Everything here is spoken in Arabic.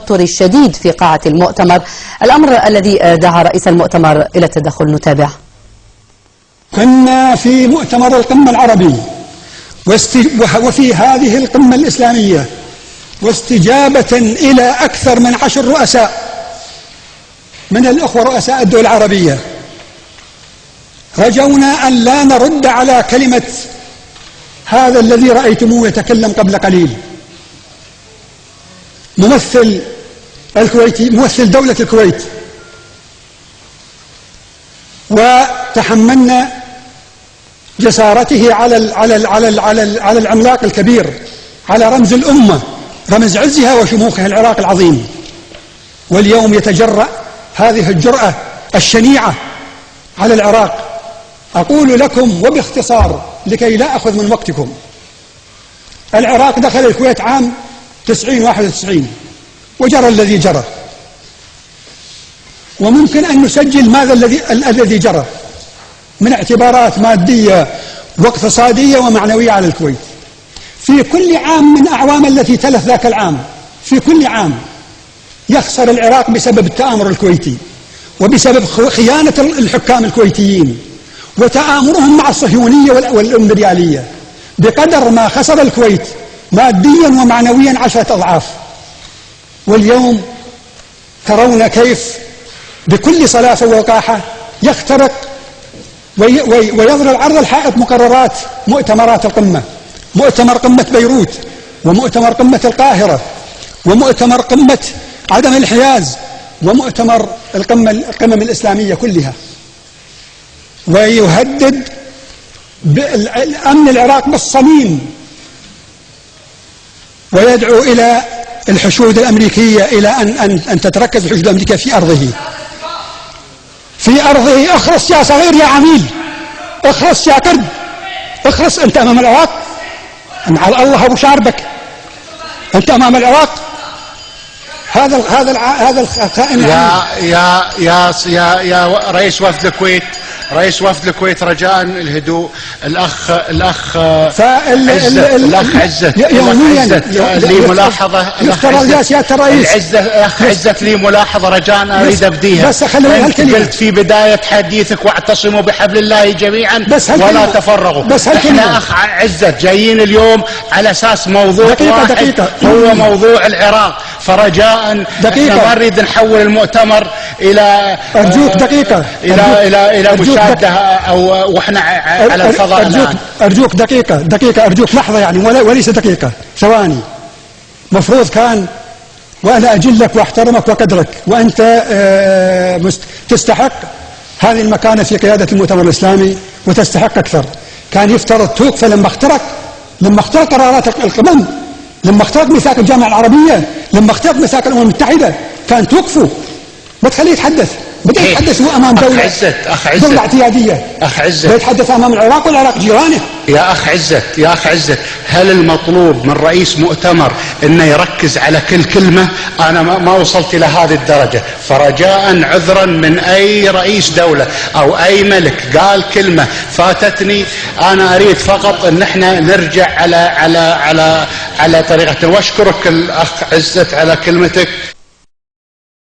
التوتر الشديد في قاعة المؤتمر، الأمر الذي دعا رئيس المؤتمر إلى التدخل. نتابع. كنا في مؤتمر القمة العربي وفي هذه القمة الإسلامية، واستجابة إلى أكثر من 10 رؤساء من الأخوة رؤساء الدول العربية، رجونا أن لا نرد على كلمة هذا الذي رأيتموه يتكلم قبل قليل، ممثل الكويتي، ممثل دولة الكويت، وتحملنا جسارته على العملاق الكبير، على رمز الأمة، رمز عزها وشموخها، العراق العظيم. واليوم يتجرأ هذه الجرأة الشنيعة على العراق. أقول لكم وباختصار لكي لا أخذ من وقتكم، العراق دخل الكويت عام 91 وجرى الذي جرى، وممكن أن نسجل ماذا الذي جرى من اعتبارات مادية واقتصادية ومعنوية على الكويت. في كل عام من أعوام التي تلف ذاك العام، في كل عام يخسر العراق بسبب التآمر الكويتي، وبسبب خيانة الحكام الكويتيين وتآمرهم مع الصهيونية والإمبريالية، بقدر ما خسر الكويت ماديا ومعنويا 10 أضعاف. واليوم ترون كيف بكل صلافة ووقاحة يخترق ويضرب عرض الحائط مقررات مؤتمرات القمة، مؤتمر قمة بيروت، ومؤتمر قمة القاهرة، ومؤتمر قمة عدم الحياز، ومؤتمر القمم الإسلامية كلها، ويهدد بالأمن العراق بالصميم، ويدعو إلى الحشود الأمريكية، إلى أن تتركز الحشود الأمريكية في أرضه. اخرس يا صغير يا عميل، اخرس يا قرد، اخرس. أنت أمام العراق، على الله أبو شاربك، أنت أمام العراق. هذا الخائن. يا رئيس وفد الكويت، رئيس وفد الكويت، رجاء الهدوء. الأخ عزت لي ملاحظة. الأخ عزت لي ملاحظة رجاء أريد أبديها. أنت قلت في بداية حديثك: واعتصموا بحبل الله جميعا ولا تفرغوا. احنا أخ عزت جايين اليوم على أساس موضوع واحد، هو موضوع العراق، فرجاء احنا ما نريد نحول المؤتمر إلى أرجوك دقيقة، إلى مشاهدة أو وإحنا على الفضاء الآن. أرجوك دقيقة، أرجوك لحظة يعني، وليس دقيقة، ثواني. مفروض كان، وأنا أجلك وأحترمك وقدرك، وأنت تستحق هذه المكانة في قيادة المؤتمر الإسلامي وتستحق أكثر. كان يفترض توقف لما اخترق قرارات القمم، لما اخترق ميثاق الجامعة العربية، لما اخترق ميثاق الأمم المتحدة، كان توقفوا، ما تخليه يتحدث. بدأ يتحدث هو أمام دولة اعتيادية. أخ عزت يتحدث أمام العراق والعراق جيرانه. يا أخ عزت، هل المطلوب من رئيس مؤتمر أنه يركز على كل كلمة؟ أنا ما وصلت إلى هذه الدرجة، فرجاء عذرا من أي رئيس دولة أو أي ملك قال كلمة فاتتني. أنا أريد فقط أن احنا نرجع على طريقة. واشكرك الأخ عزت على كلمتك.